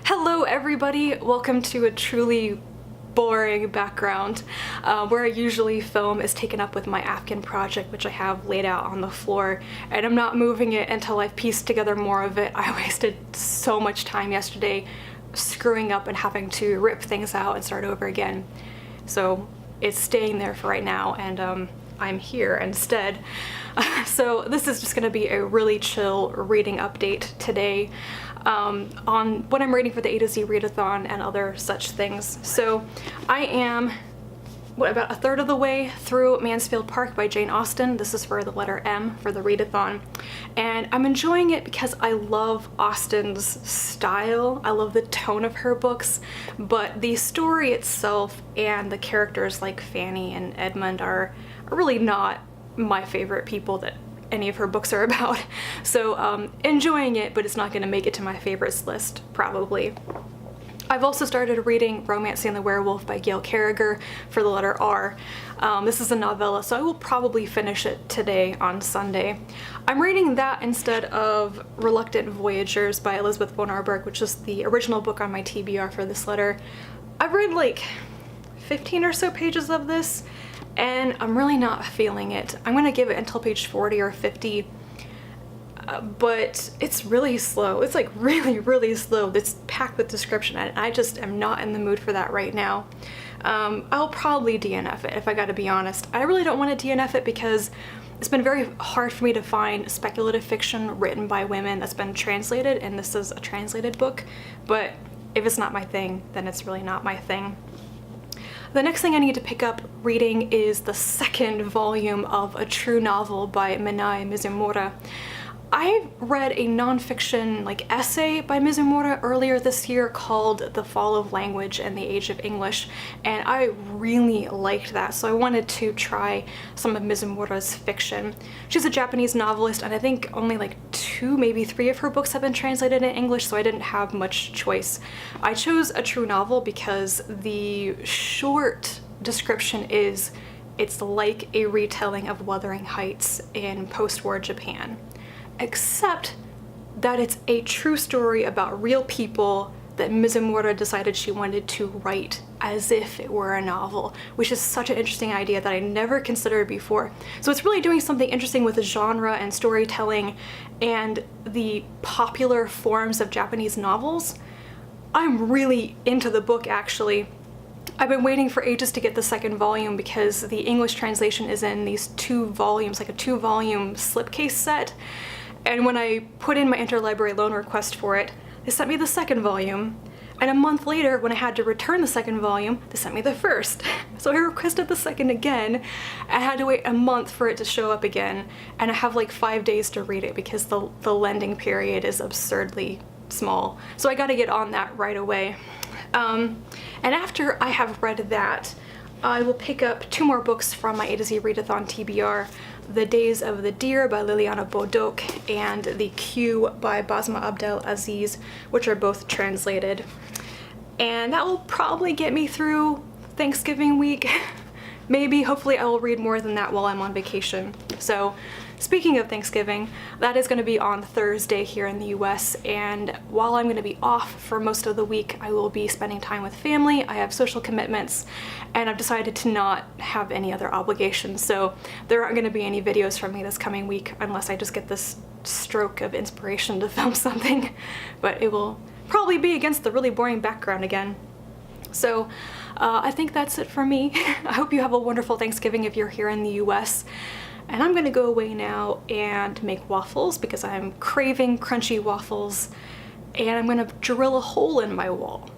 Hello everybody! Welcome to a truly boring background. Where I usually film is taken up with my Afghan project, which I have laid out on the floor, and I'm not moving it until I've pieced together more of it. I wasted so much time yesterday screwing up and having to rip things out and start over again. So it's staying there for right now, and I'm here instead. So this is just going to be a really chill reading update today on what I'm reading for the A to Z readathon and other such things. So I am about a third of the way through Mansfield Park by Jane Austen. This is for the letter M for the readathon, and I'm enjoying it because I love Austen's style. I love the tone of her books, but the story itself and the characters like Fanny and Edmund are really not my favorite people that any of her books are about. So enjoying it, but it's not going to make it to my favorites list probably. I've also started reading Romancing the Werewolf by Gail Carriger for the letter R. This is a novella, so I will probably finish it today on Sunday. I'm reading that instead of Reluctant Voyagers by Elizabeth von Arburg, which is the original book on my TBR for this letter. I've read like 15 or so pages of this, and I'm really not feeling it. I'm gonna give it until page 40 or 50. But it's really slow. It's like really slow. It's packed with description, and I just am not in the mood for that right now. I'll probably DNF it if I gotta be honest. I really don't want to DNF it because it's been very hard for me to find speculative fiction written by women that's been translated, and this is a translated book. But if it's not my thing, then it's really not my thing. The next thing I need to pick up reading is the second volume of a true novel by Minae Mizumura. I read a nonfiction essay by Mizumura earlier this year called The Fall of Language and the Age of English, and I really liked that, so I wanted to try some of Mizumura's fiction. She's a Japanese novelist, and I think only two, maybe three of her books have been translated in English, so I didn't have much choice. I chose a true novel because the short description is it's like a retelling of Wuthering Heights in post-war Japan. Except that it's a true story about real people that Mizumura decided she wanted to write as if it were a novel, which is such an interesting idea that I never considered before. So it's really doing something interesting with the genre and storytelling and the popular forms of Japanese novels. I'm really into the book, actually. I've been waiting for ages to get the second volume because the English translation is in these 2 volumes, like a 2-volume slipcase set. And when I put in my interlibrary loan request for it, they sent me the second volume. And a month later, when I had to return the second volume, they sent me the first. So I requested the second again. I had to wait a month for it to show up again. And I have 5 days to read it because the lending period is absurdly small. So I gotta get on that right away. And after I have read that, I will pick up 2 more books from my A to Z Readathon TBR. The Days of the Deer by Liliana Bodok and The Queue by Basma Abdel Aziz, which are both translated. And that will probably get me through Thanksgiving week. Maybe, hopefully I will read more than that while I'm on vacation. So speaking of Thanksgiving, that is going to be on Thursday here in the US, and while I'm going to be off for most of the week, I will be spending time with family. I have social commitments, and I've decided to not have any other obligations, so there aren't going to be any videos from me this coming week unless I just get this stroke of inspiration to film something, but it will probably be against the really boring background again. So I think that's it for me. I hope you have a wonderful Thanksgiving if you're here in the US. And I'm gonna go away now and make waffles because I'm craving crunchy waffles, and I'm gonna drill a hole in my wall.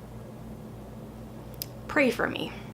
Pray for me.